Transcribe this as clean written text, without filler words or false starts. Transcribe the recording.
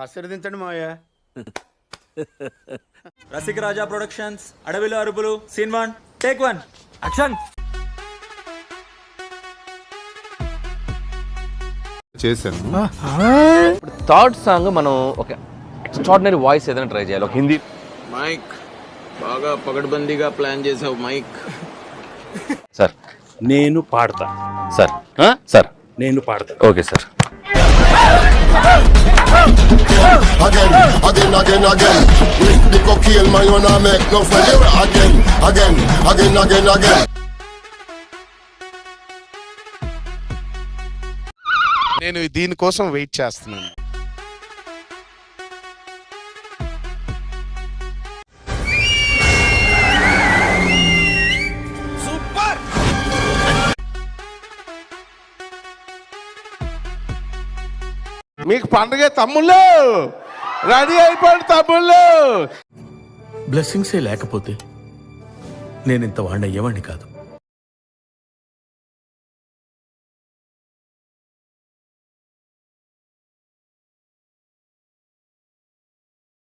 ఆశీర్వదించండి మావయ్య. రసిక రాజా ప్రొడక్షన్స్, అడవిలో అరుపులు, సీన్ 1 టేక్ 1 యాక్షన్. చేశాను. థర్డ్ సాంగ్ మనం ఒక ఎక్స్ట్రాడినరీ వాయిస్ ఏదైనా ట్రై చేయాలి, ఒక హిందీ. మైక్ బాగా పగడ్బందీగా ప్లాన్ చేసావు మైక్. సార్ నేను పాడతా సార్ సార్ నేను పాడతా. Okay sir. Again, again, again, again. The cocaine man, you not make no friend. Again, again, again, again, again. నేను దీనికోసం వెయిట్ చేస్తున్నాను. మీకు పండుగ తమ్ముళ్ళు, రెడీ అయిపోండి తమ్ముళ్ళు. బ్లెస్సింగ్సే లేకపోతే నేను ఇంత వాడిని అయ్యేవాడిని కాదు.